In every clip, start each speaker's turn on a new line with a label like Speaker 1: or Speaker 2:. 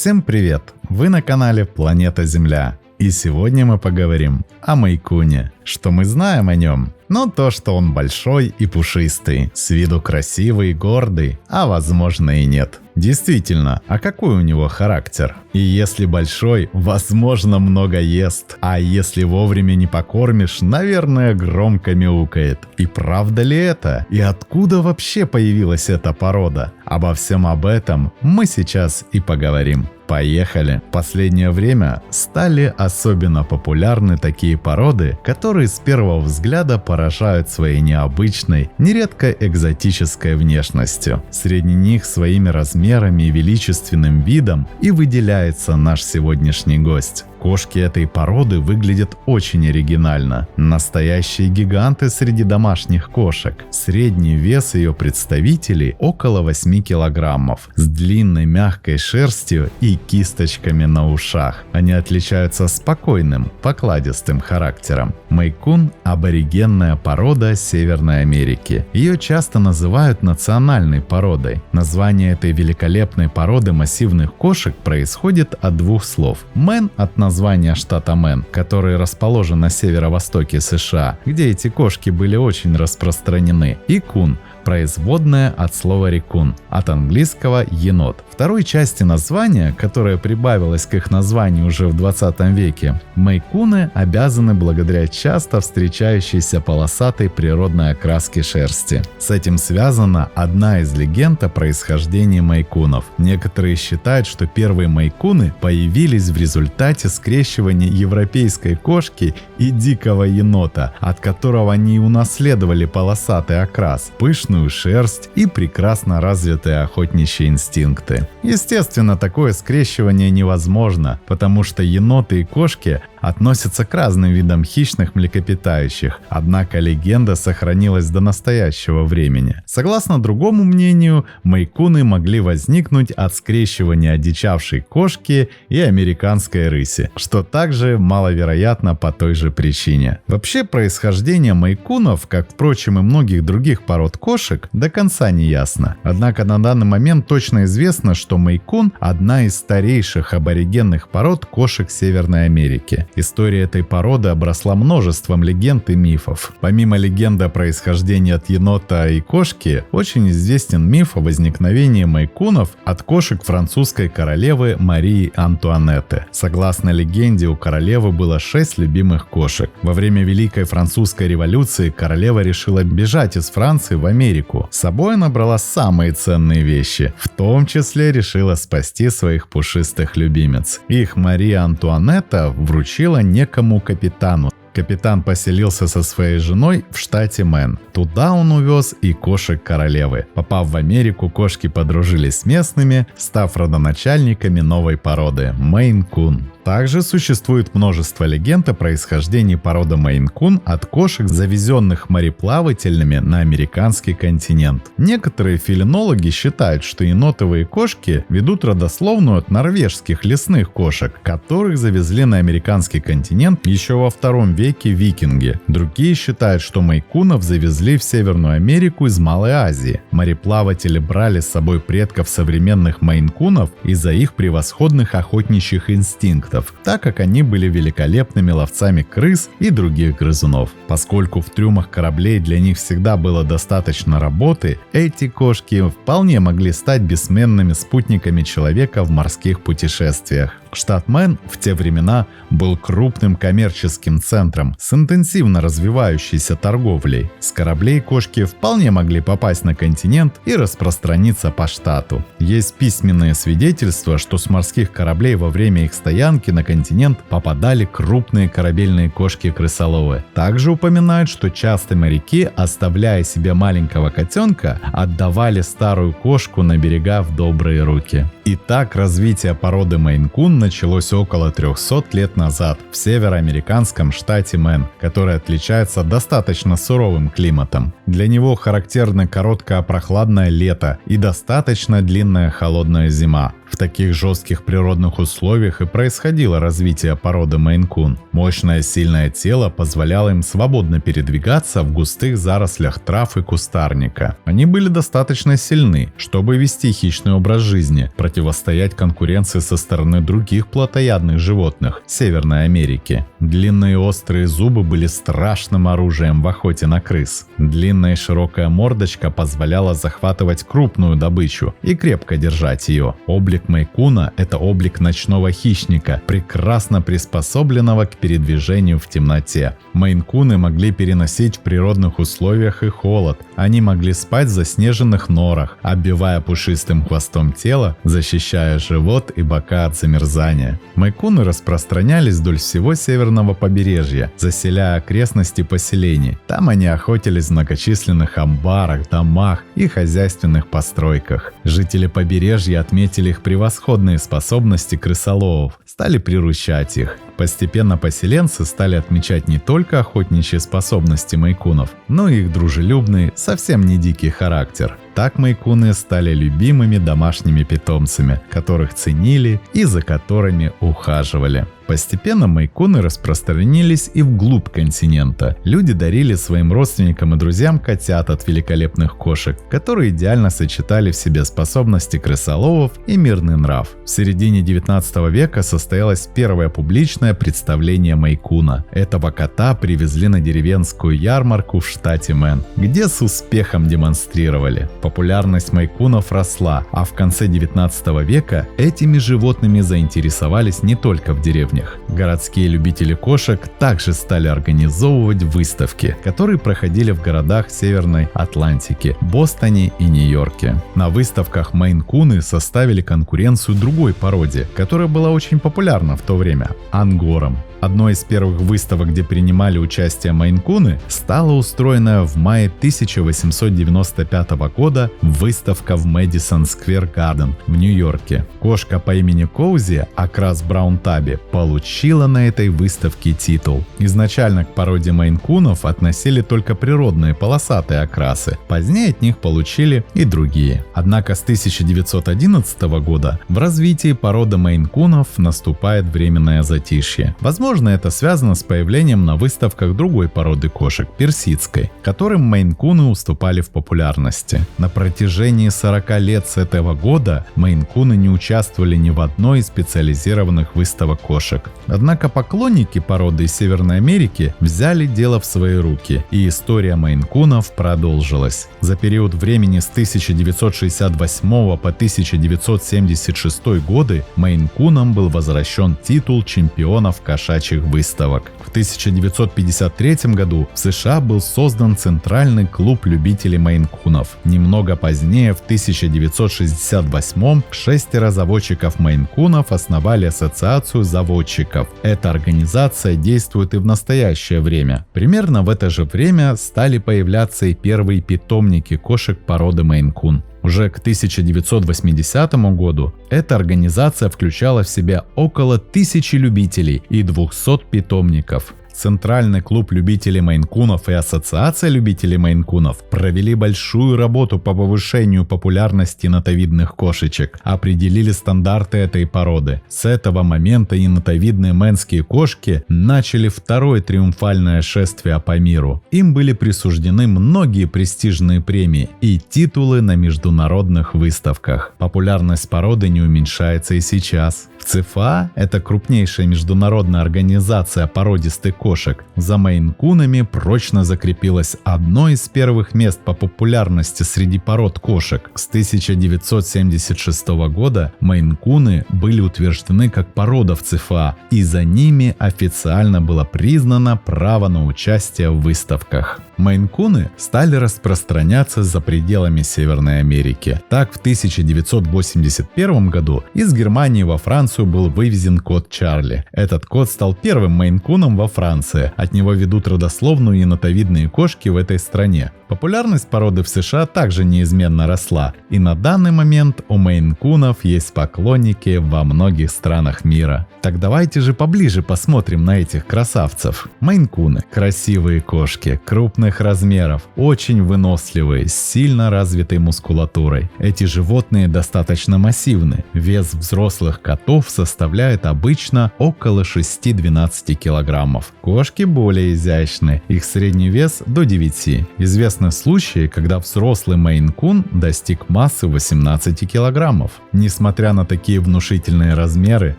Speaker 1: Всем привет! Вы на канале Планета Земля. И сегодня мы поговорим о Мейн-куне. Что мы знаем о нем? Но то, что он большой и пушистый, с виду красивый и гордый, а возможно и нет. Действительно, а какой у него характер? И если большой, возможно, много ест. А если вовремя не покормишь, наверное, громко мяукает. И правда ли это? И откуда вообще появилась эта порода? Обо всем об этом мы сейчас и поговорим. Поехали! В последнее время стали особенно популярны такие породы, которые с первого взгляда поражают своей необычной, нередко экзотической внешностью. Среди них своими размерами и величественным видом и выделяется наш сегодняшний гость. Кошки этой породы выглядят очень оригинально. Настоящие гиганты среди домашних кошек. Средний вес ее представителей около 8 килограммов. С длинной мягкой шерстью и кисточками на ушах. Они отличаются спокойным, покладистым характером. Мейн-кун – аборигенная порода Северной Америки. Ее часто называют национальной породой. Название этой великолепной породы массивных кошек происходит от двух слов. Мэн от названия штата Мэн, который расположен на северо-востоке США, где эти кошки были очень распространены, и кун, производная от слова рекун, от английского енот. Второй части названия, которая прибавилась к их названию уже в 20 веке, мейн-куны обязаны благодаря часто встречающейся полосатой природной окраске шерсти. С этим связана одна из легенд о происхождении мейн-кунов. Некоторые считают, что первые мейн-куны появились в результате скрещивания европейской кошки и дикого енота, от которого они унаследовали полосатый окрас, пышную шерсть и прекрасно развитые охотничьи инстинкты. Естественно, такое скрещивание невозможно, потому что еноты и кошки относятся к разным видам хищных млекопитающих, однако легенда сохранилась до настоящего времени. Согласно другому мнению, мейн-куны могли возникнуть от скрещивания одичавшей кошки и американской рыси, что также маловероятно по той же причине. Вообще, происхождение мейн-кунов, как, впрочем, и многих других пород кошек, до конца не ясно. Однако на данный момент точно известно, что мейн-кун – одна из старейших аборигенных пород кошек Северной Америки. История этой породы обросла множеством легенд и мифов. Помимо легенды о происхождении от енота и кошки, очень известен миф о возникновении мейн-кунов от кошек французской королевы Марии Антуанетты. Согласно легенде, у королевы было 6 любимых кошек. Во время Великой Французской революции королева решила бежать из Франции в Америку. С собой она брала самые ценные вещи, в том числе решила спасти своих пушистых любимец. Их Мария Антуанетта вручила некому капитану. Капитан поселился со своей женой в штате Мэн. Туда он увез и кошек королевы. Попав в Америку, кошки подружились с местными, став родоначальниками новой породы – Мейн-кун. Также существует множество легенд о происхождении породы Мейн-кун от кошек, завезенных мореплавателями на американский континент. Некоторые фелинологи считают, что енотовые кошки ведут родословную от норвежских лесных кошек, которых завезли на американский континент еще во II веке викинги. Другие считают, что мейн-кунов завезли в Северную Америку из Малой Азии. Мореплаватели брали с собой предков современных мейн-кунов из-за их превосходных охотничьих инстинктов, так как они были великолепными ловцами крыс и других грызунов. Поскольку в трюмах кораблей для них всегда было достаточно работы, эти кошки вполне могли стать бессменными спутниками человека в морских путешествиях. Штат Мэн в те времена был крупным коммерческим центром с интенсивно развивающейся торговлей. С кораблей кошки вполне могли попасть на континент и распространиться по штату. Есть письменные свидетельства, что с морских кораблей во время их стоянки на континент попадали крупные корабельные кошки-крысоловы. Также упоминают, что часто моряки, оставляя себе маленького котенка, отдавали старую кошку на берега в добрые руки. Итак, развитие породы Мейн-кун началось около 300 лет назад в североамериканском штате Мэн, который отличается достаточно суровым климатом. Для него характерно короткое прохладное лето и достаточно длинная холодная зима. В таких жестких природных условиях и происходило развитие породы Мейн-кун. Мощное сильное тело позволяло им свободно передвигаться в густых зарослях трав и кустарника. Они были достаточно сильны, чтобы вести хищный образ жизни, противостоять конкуренции со стороны других плотоядных животных Северной Америки. Длинные острые зубы были страшным оружием в охоте на крыс. Длинная и широкая мордочка позволяла захватывать крупную добычу и крепко держать ее. Облик майкуна – это облик ночного хищника, прекрасно приспособленного к передвижению в темноте. Мейн-куны могли переносить в природных условиях и холод. Они могли спать в заснеженных норах, обвивая пушистым хвостом тело, защищая живот и бока от замерзания. Майкуны распространялись вдоль всего северного побережья, заселяя окрестности поселений. Там они охотились в многочисленных амбарах, домах и хозяйственных постройках. Жители побережья отметили их превосходные способности крысоловов, стали приручать их. Постепенно поселенцы стали отмечать не только охотничьи способности майкунов, но и их дружелюбный, совсем не дикий характер. Так майкуны стали любимыми домашними питомцами, которых ценили и за которыми ухаживали. Постепенно майкуны распространились и вглубь континента. Люди дарили своим родственникам и друзьям котят от великолепных кошек, которые идеально сочетали в себе способности крысоловов и мирный нрав. В середине 19 века состоялось первое публичное представление майкуна. Этого кота привезли на деревенскую ярмарку в штате Мэн, где с успехом демонстрировали. Популярность майкунов росла, а в конце 19 века этими животными заинтересовались не только в деревне. Городские любители кошек также стали организовывать выставки, которые проходили в городах Северной Атлантики, Бостоне и Нью-Йорке. На выставках мейн-куны составили конкуренцию другой породе, которая была очень популярна в то время – ангорам. Одной из первых выставок, где принимали участие мейн-куны, стала устроенная в мае 1895 года выставка в Мэдисон Сквер Гарден в Нью-Йорке. Кошка по имени Коузи, окрас Браун Таби, получила на этой выставке титул. Изначально к породе мейн-кунов относили только природные полосатые окрасы, позднее от них получили и другие. Однако с 1911 года в развитии породы мейн-кунов наступает временное затишье. Возможно, это связано с появлением на выставках другой породы кошек, персидской, которым мейн-куны уступали в популярности. На протяжении 40 лет с этого года мейн-куны не участвовали ни в одной из специализированных выставок кошек. Однако поклонники породы из Северной Америки взяли дело в свои руки, и история мейн-кунов продолжилась. За период времени с 1968 по 1976 годы мейн-кунам был возвращен титул чемпионов кошачьих выставок. В 1953 году в США был создан Центральный клуб любителей мейн-кунов. Немного позднее, в 1968 6 заводчиков мейн-кунов основали Ассоциацию заводчиков. Эта организация действует и в настоящее время. Примерно в это же время стали появляться и первые питомники кошек породы мейн-кун. Уже к 1980 году эта организация включала в себя около 1000 любителей и 200 питомников. Центральный клуб любителей мейн-кунов и Ассоциация любителей мейн-кунов провели большую работу по повышению популярности енотовидных кошечек, определили стандарты этой породы. С этого момента енотовидные мэнские кошки начали второе триумфальное шествие по миру. Им были присуждены многие престижные премии и титулы на международных выставках. Популярность породы не уменьшается и сейчас. В ЦФА, это крупнейшая международная организация породистых кошек, за мейн-кунами прочно закрепилось одно из первых мест по популярности среди пород кошек. С 1976 года мейн-куны были утверждены как порода в ЦФА, и за ними официально было признано право на участие в выставках. Мейн-куны стали распространяться за пределами Северной Америки. Так, в 1981 году из Германии во Францию был вывезен кот Чарли. Этот кот стал первым мейн-куном во Франции. От него ведут родословную енотовидные кошки в этой стране. Популярность породы в США также неизменно росла, и на данный момент у мейн-кунов есть поклонники во многих странах мира. Так давайте же поближе посмотрим на этих красавцев. Мейн-куны – красивые кошки, крупные крупных размеров, очень выносливые, с сильно развитой мускулатурой. Эти животные достаточно массивны. Вес взрослых котов составляет обычно около 6-12 килограммов. Кошки более изящны, их средний вес до 9. Известны случаи, когда взрослый мейн-кун достиг массы 18 килограммов. Несмотря на такие внушительные размеры,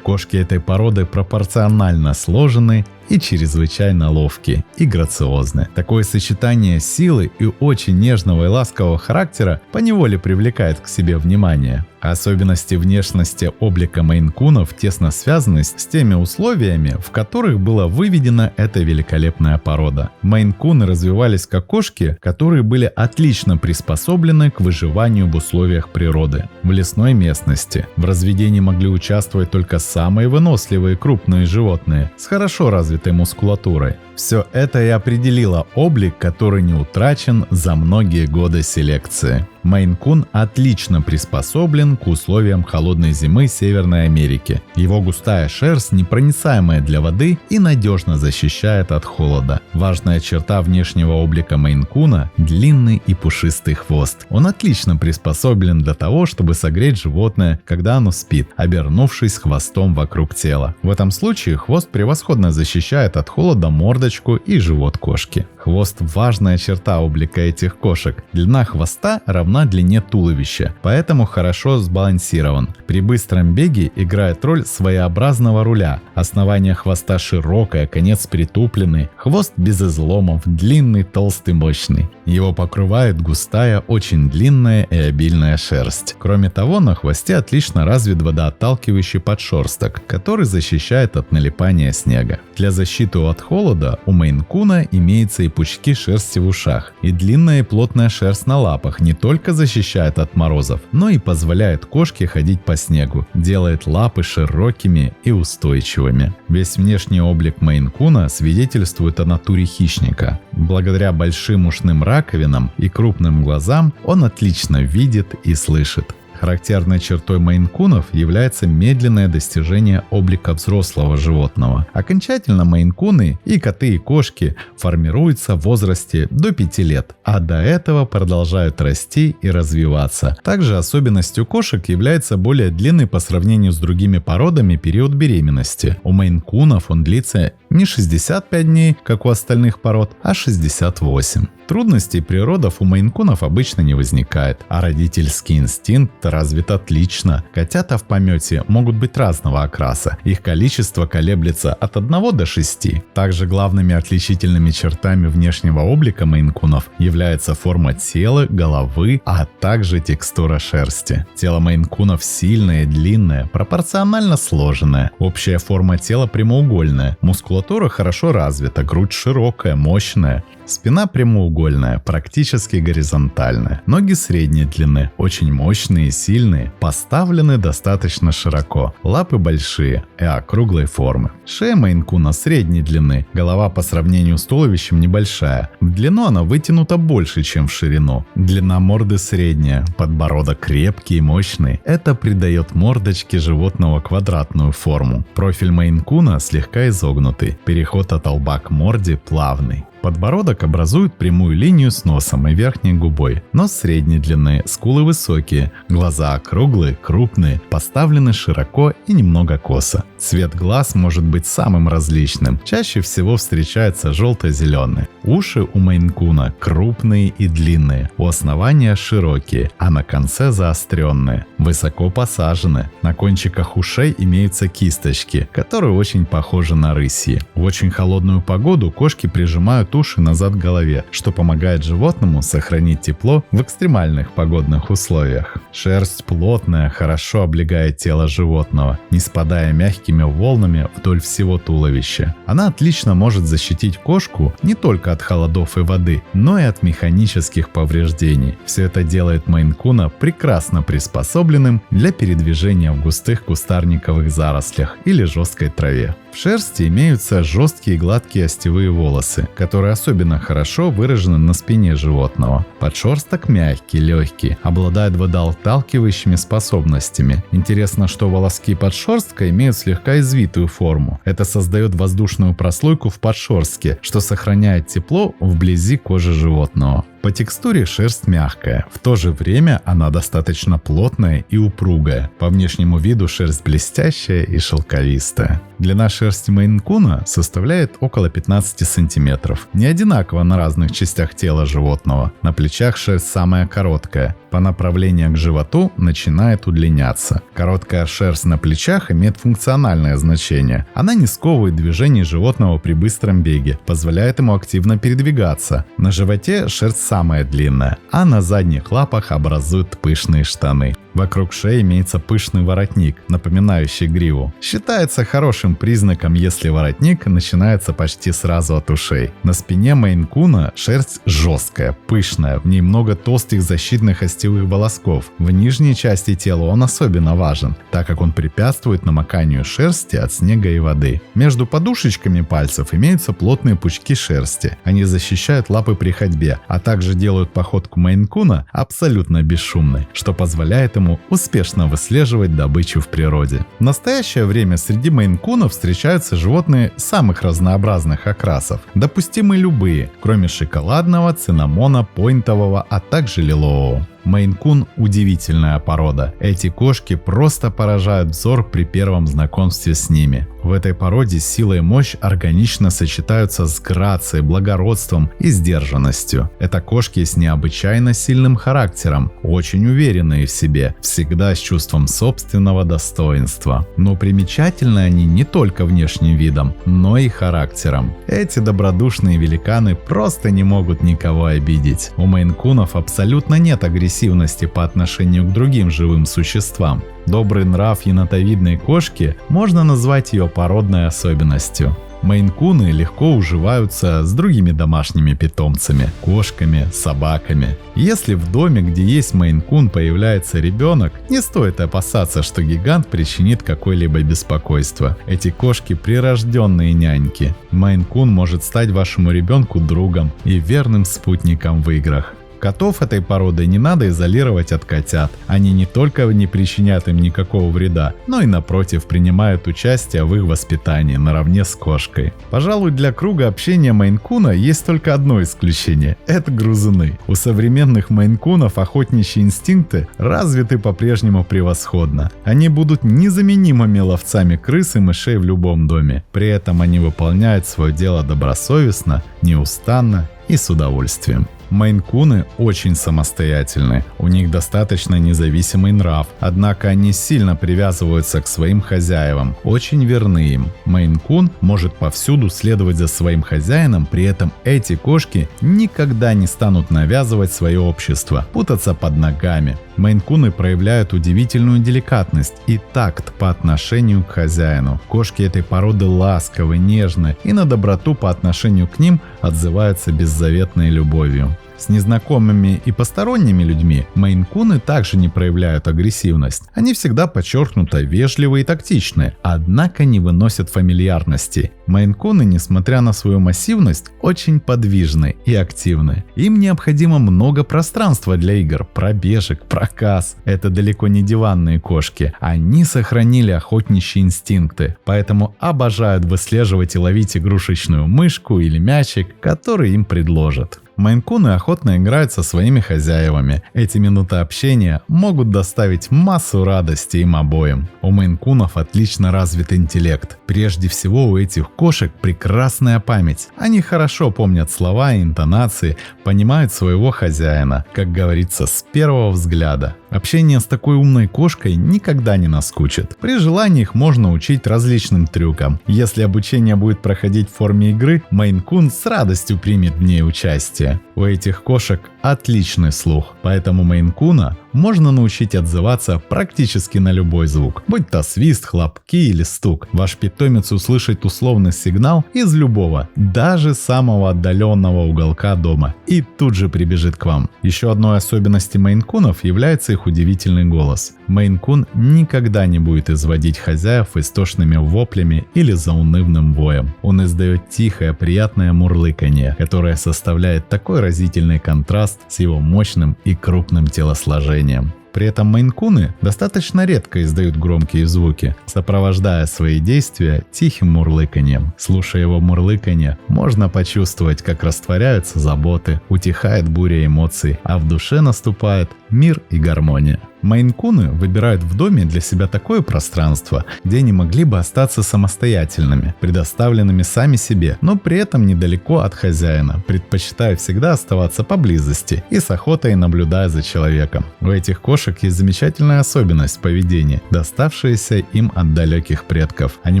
Speaker 1: кошки этой породы пропорционально сложены и чрезвычайно ловкие и грациозны. Такое сочетание силы и очень нежного и ласкового характера поневоле привлекает к себе внимание. Особенности внешности облика мейн-кунов тесно связаны с теми условиями, в которых была выведена эта великолепная порода. Мейн-куны развивались как кошки, которые были отлично приспособлены к выживанию в условиях природы. В лесной местности в разведении могли участвовать только самые выносливые крупные животные с хорошо развитой мускулатурой. Все это и определило облик, который не утрачен за многие годы селекции. Мейн-кун отлично приспособлен к условиям холодной зимы Северной Америки. Его густая шерсть непроницаемая для воды и надежно защищает от холода. Важная черта внешнего облика мейн-куна – длинный и пушистый хвост. Он отлично приспособлен для того, чтобы согреть животное, когда оно спит, обернувшись хвостом вокруг тела. В этом случае хвост превосходно защищает от холода мордочку и живот кошки. Хвост – важная черта облика этих кошек. Длина хвоста равна длине туловища, поэтому хорошо сбалансирован. При быстром беге играет роль своеобразного руля. Основание хвоста широкое, конец притупленный, хвост без изломов, длинный, толстый, мощный. Его покрывает густая, очень длинная и обильная шерсть. Кроме того, на хвосте отлично развит водоотталкивающий подшерсток, который защищает от налипания снега. Для защиты от холода у мейн-куна имеется и пучки шерсти в ушах, и длинная и плотная шерсть на лапах не только защищает от морозов, но и позволяет кошке ходить по снегу, делает лапы широкими и устойчивыми. Весь внешний облик мейн-куна свидетельствует о натуре хищника. Благодаря большим ушным раковинам и крупным глазам он отлично видит и слышит. Характерной чертой мейн-кунов является медленное достижение облика взрослого животного. Окончательно мейн-куны и коты и кошки формируются в возрасте до 5 лет, а до этого продолжают расти и развиваться. Также особенностью кошек является более длинный по сравнению с другими породами период беременности. У мейн-кунов он длится не 65 дней, как у остальных пород, а 68. Трудностей при родах у мейн-кунов обычно не возникает, а родительский инстинкт развит отлично. Котята в помете могут быть разного окраса, их количество колеблется от 1 до 6. Также главными отличительными чертами внешнего облика мейн-кунов является форма тела, головы, а также текстура шерсти. Тело мейн-кунов сильное, длинное, пропорционально сложенное. Общая форма тела прямоугольная, мускулатура хорошо развита, грудь широкая, мощная. Спина прямоугольная, практически горизонтальная. Ноги средней длины, очень мощные и сильные, поставлены достаточно широко. Лапы большие и округлой формы. Шея мейн-куна средней длины, голова по сравнению с туловищем небольшая. В длину она вытянута больше, чем в ширину. Длина морды средняя, подбородок крепкий и мощный. Это придает мордочке животного квадратную форму. Профиль мейн-куна слегка изогнутый, переход от лба к морде плавный. Подбородок образует прямую линию с носом и верхней губой. Нос средней длины, скулы высокие, глаза округлые, крупные, поставлены широко и немного косо. Цвет глаз может быть самым различным. Чаще всего встречается желто-зеленый. Уши у мейн-куна крупные и длинные, у основания широкие, а на конце заостренные, высоко посажены. На кончиках ушей имеются кисточки, которые очень похожи на рысьи. В очень холодную погоду кошки прижимают уши назад к голове, что помогает животному сохранить тепло в экстремальных погодных условиях. Шерсть плотная, хорошо облегает тело животного, не спадая мягкими волнами вдоль всего туловища. Она отлично может защитить кошку не только от холодов и воды, но и от механических повреждений. Все это делает мейн-куна прекрасно приспособленным для передвижения в густых кустарниковых зарослях или жесткой траве. В шерсти имеются жесткие гладкие остевые волосы, которые которые особенно хорошо выражены на спине животного. Подшерсток мягкий, легкий, обладает водоотталкивающими способностями. Интересно, что волоски подшерстка имеют слегка извитую форму. Это создает воздушную прослойку в подшерстке, что сохраняет тепло вблизи кожи животного. По текстуре шерсть мягкая, в то же время она достаточно плотная и упругая. По внешнему виду шерсть блестящая и шелковистая. Длина шерсти мейн-куна составляет около 15 см. Не одинаково на разных частях тела животного. На плечах шерсть самая короткая. По направлению к животу начинает удлиняться. Короткая шерсть на плечах имеет функциональное значение. Она не сковывает движений животного при быстром беге, позволяет ему активно передвигаться. На животе шерсть самая длинная, а на задних лапах образуют пышные штаны. Вокруг шеи имеется пышный воротник, напоминающий гриву. Считается хорошим признаком, если воротник начинается почти сразу от ушей. На спине мейн-куна шерсть жесткая, пышная, в ней много толстых защитных остевых волосков. В нижней части тела он особенно важен, так как он препятствует намоканию шерсти от снега и воды. Между подушечками пальцев имеются плотные пучки шерсти. Они защищают лапы при ходьбе, а также делают походку мейн-куна абсолютно бесшумной, что позволяет ему успешно выслеживать добычу в природе. В настоящее время среди мейн-кунов встречаются животные самых разнообразных окрасов. Допустимы любые, кроме шоколадного, цинамона, пойнтового, а также лилового. Мейн-кун – удивительная порода. Эти кошки просто поражают взор при первом знакомстве с ними. В этой породе сила и мощь органично сочетаются с грацией, благородством и сдержанностью. Это кошки с необычайно сильным характером, очень уверенные в себе, всегда с чувством собственного достоинства. Но примечательны они не только внешним видом, но и характером. Эти добродушные великаны просто не могут никого обидеть. У мейн-кунов абсолютно нет агрессивности по отношению к другим живым существам. Добрый нрав енотовидной кошки можно назвать ее породной особенностью. Мейн-куны легко уживаются с другими домашними питомцами – кошками, собаками. Если в доме, где есть мейн-кун, появляется ребенок, не стоит опасаться, что гигант причинит какое-либо беспокойство. Эти кошки – прирожденные няньки. Мейн-кун может стать вашему ребенку другом и верным спутником в играх. Котов этой породы не надо изолировать от котят. Они не только не причиняют им никакого вреда, но и напротив принимают участие в их воспитании наравне с кошкой. Пожалуй, для круга общения мейн-куна есть только одно исключение – это грызуны. У современных мейн-кунов охотничьи инстинкты развиты по-прежнему превосходно. Они будут незаменимыми ловцами крыс и мышей в любом доме. При этом они выполняют свое дело добросовестно, неустанно и с удовольствием. Мейн-куны очень самостоятельны, у них достаточно независимый нрав, однако они сильно привязываются к своим хозяевам, очень верны им. Мейн-кун может повсюду следовать за своим хозяином, при этом эти кошки никогда не станут навязывать свое общество, путаться под ногами. Мейн-куны проявляют удивительную деликатность и такт по отношению к хозяину. Кошки этой породы ласковы, нежны и на доброту по отношению к ним отзываются беззаветной любовью. С незнакомыми и посторонними людьми мейн-куны также не проявляют агрессивность. Они всегда подчеркнуто вежливы и тактичны, однако не выносят фамильярности. Мейн-куны, несмотря на свою массивность, очень подвижны и активны. Им необходимо много пространства для игр, пробежек, проказ. Это далеко не диванные кошки. Они сохранили охотничьи инстинкты, поэтому обожают выслеживать и ловить игрушечную мышку или мячик, который им предложат. Мейн-куны охотно играют со своими хозяевами. Эти минуты общения могут доставить массу радости им обоим. У мейн-кунов отлично развит интеллект. Прежде всего, у этих кошек прекрасная память. Они хорошо помнят слова и интонации, понимают своего хозяина, как говорится, с первого взгляда. Общение с такой умной кошкой никогда не наскучит. При желании их можно учить различным трюкам. Если обучение будет проходить в форме игры, мейн-кун с радостью примет в ней участие. У этих кошек отличный слух, поэтому мейн-куна можно научить отзываться практически на любой звук, будь то свист, хлопки или стук. Ваш питомец услышит условный сигнал из любого, даже самого отдаленного уголка дома и тут же прибежит к вам. Еще одной особенностью мейн-кунов является их их удивительный голос. Мейн-кун никогда не будет изводить хозяев истошными воплями или заунывным воем. Он издает тихое, приятное мурлыканье, которое составляет такой разительный контраст с его мощным и крупным телосложением. При этом мейн-куны достаточно редко издают громкие звуки, сопровождая свои действия тихим мурлыканьем. Слушая его мурлыканье, можно почувствовать, как растворяются заботы, утихает буря эмоций, а в душе наступает мир и гармония. Мейн-куны выбирают в доме для себя такое пространство, где они могли бы остаться самостоятельными, предоставленными сами себе, но при этом недалеко от хозяина, предпочитая всегда оставаться поблизости и с охотой наблюдая за человеком. У этих кошек есть замечательная особенность поведения, доставшаяся им от далеких предков. Они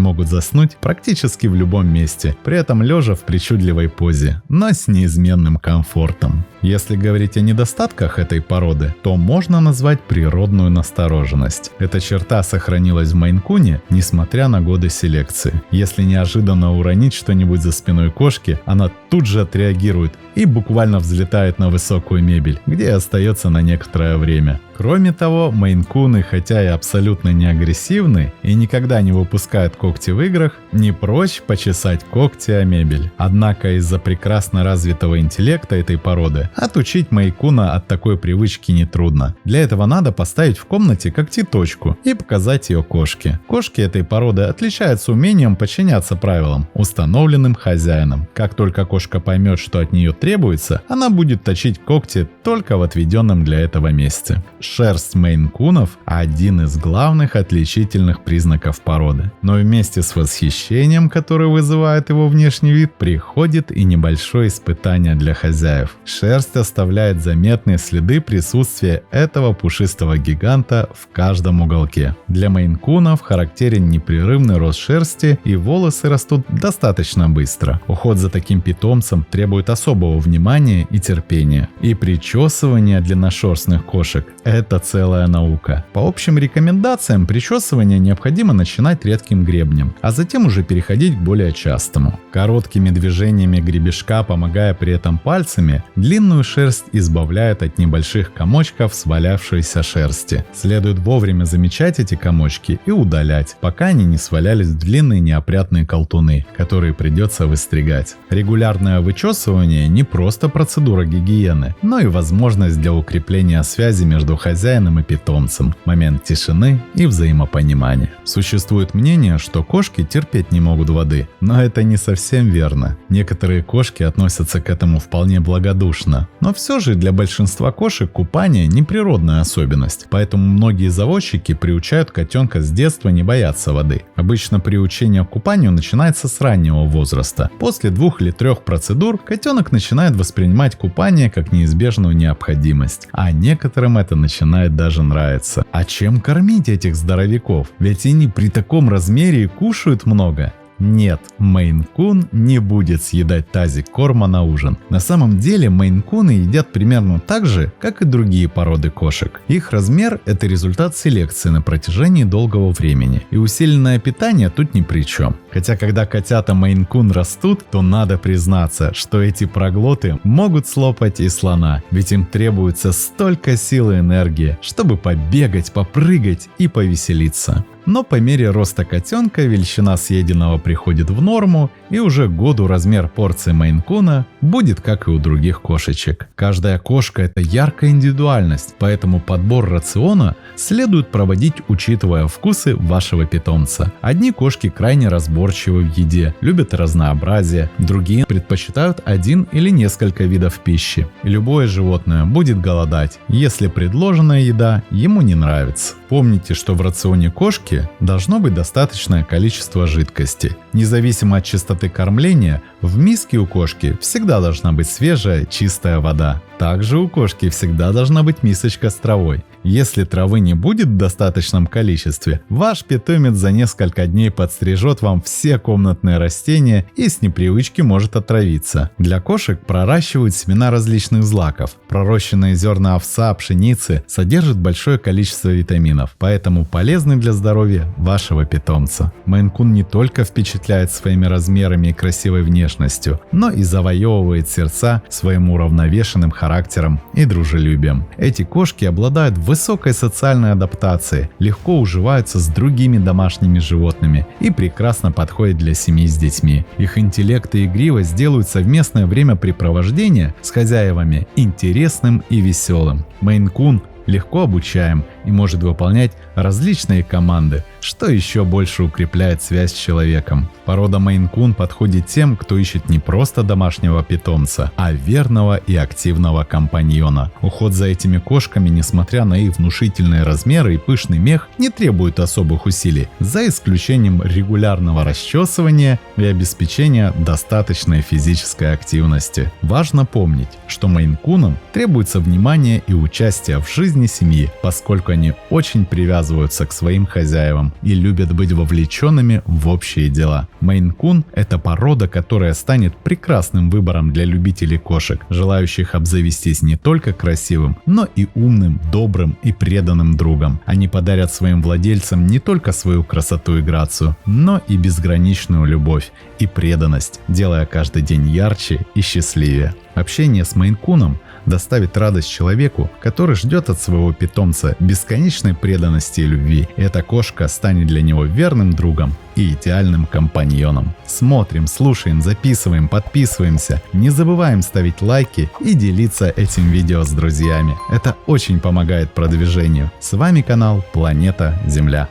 Speaker 1: могут заснуть практически в любом месте, при этом лежа в причудливой позе, но с неизменным комфортом. Если говорить о недостатках этой породы, то можно назвать природную настороженность. Эта черта сохранилась в мейн-куне, несмотря на годы селекции. Если неожиданно уронить что-нибудь за спиной кошки, она тут же отреагирует и буквально взлетает на высокую мебель, где и остается на некоторое время. Кроме того, мейн-куны, хотя и абсолютно не агрессивны и никогда не выпускают когти в играх, не прочь почесать когти о мебель. Однако из-за прекрасно развитого интеллекта этой породы отучить мейн-куна от такой привычки нетрудно. Для этого надо поставить в комнате когтеточку и показать ее кошке. Кошки этой породы отличаются умением подчиняться правилам, установленным хозяином. Как только кошка поймет, что от нее требуется, она будет точить когти только в отведенном для этого месте. Шерсть мейн-кунов – один из главных отличительных признаков породы. Но вместе с восхищением, которое вызывает его внешний вид, приходит и небольшое испытание для хозяев. Шерсть оставляет заметные следы присутствия этого пушистого гиганта в каждом уголке. Для мейн-кунов характерен непрерывный рост шерсти, и волосы растут достаточно быстро. Уход за таким питомцем требует особого внимания и терпения. И причесывание длинношерстных кошек – это целая наука. По общим рекомендациям, причесывание необходимо начинать редким гребнем, а затем уже переходить к более частому. Короткими движениями гребешка, помогая при этом пальцами, длинную шерсть избавляет от небольших комочков свалявшейся шерсти. Следует вовремя замечать эти комочки и удалять, пока они не свалялись в длинные неопрятные колтуны, которые придется выстригать. Регулярное вычесывание не просто процедура гигиены, но и возможность для укрепления связи между хозяином и питомцем, момент тишины и взаимопонимания. Существует мнение, что кошки терпеть не могут воды, но это не совсем верно. Некоторые кошки относятся к этому вполне благодушно, но все же для большинства кошек купание не природная особенность, поэтому многие заводчики приучают котенка с детства не бояться воды. Обычно приучение к купанию начинается с раннего возраста. После 2 или 3 процедур котенок начинает воспринимать купание как неизбежную необходимость, а некоторым это начинает даже нравиться. А чем кормить этих здоровяков? Ведь они при таком размере и кушают много. Нет, мейн-кун не будет съедать тазик корма на ужин. На самом деле мейн-куны едят примерно так же, как и другие породы кошек. Их размер – это результат селекции на протяжении долгого времени. И усиленное питание тут ни при чем. Хотя когда котята мейн-кун растут, то надо признаться, что эти проглоты могут слопать и слона. Ведь им требуется столько сил и энергии, чтобы побегать, попрыгать и повеселиться. Но по мере роста котенка величина съеденного приходит в норму, и уже к году размер порции мейн-куна будет как и у других кошечек. Каждая кошка – это яркая индивидуальность, поэтому подбор рациона следует проводить, учитывая вкусы вашего питомца. Одни кошки крайне разборчивы в еде, любят разнообразие, другие предпочитают один или несколько видов пищи. И любое животное будет голодать, если предложенная еда ему не нравится. Помните, что в рационе кошки должно быть достаточное количество жидкости. Независимо от частоты кормления, в миске у кошки всегда должна быть свежая, чистая вода. Также у кошки всегда должна быть мисочка с травой. Если травы не будет в достаточном количестве, ваш питомец за несколько дней подстрижет вам все комнатные растения и с непривычки может отравиться. Для кошек проращивают семена различных злаков. Пророщенные зерна овса, пшеницы содержат большое количество витаминов, поэтому полезны для здоровья вашего питомца. Мейн-кун не только впечатляет своими размерами и красивой внешностью, но и завоевывает сердца своим уравновешенным характером и дружелюбием. Эти кошки обладают высокой социальной адаптацией, легко уживаются с другими домашними животными и прекрасно подходят для семьи с детьми. Их интеллект и игривость делают совместное времяпрепровождение с хозяевами интересным и веселым. Мейн-кун легко обучаем и может выполнять различные команды, что еще больше укрепляет связь с человеком. Порода Мейн-кун подходит тем, кто ищет не просто домашнего питомца, а верного и активного компаньона. Уход за этими кошками, несмотря на их внушительные размеры и пышный мех, не требует особых усилий, за исключением регулярного расчесывания и обеспечения достаточной физической активности. Важно помнить, что Мейн-кунам требуется внимание и участие в жизни семьи, поскольку они очень привязываются к своим хозяевам и любят быть вовлеченными в общие дела. Мейн-кун – это порода, которая станет прекрасным выбором для любителей кошек, желающих обзавестись не только красивым, но и умным, добрым и преданным другом. Они подарят своим владельцам не только свою красоту и грацию, но и безграничную любовь и преданность, делая каждый день ярче и счастливее. Общение с Мейн-куном доставит радость человеку, который ждет от своего питомца бесконечной преданности и любви. Эта кошка станет для него верным другом и идеальным компаньоном. Смотрим, слушаем, записываем, подписываемся. Не забываем ставить лайки и делиться этим видео с друзьями. Это очень помогает продвижению. С вами канал Планета Земля.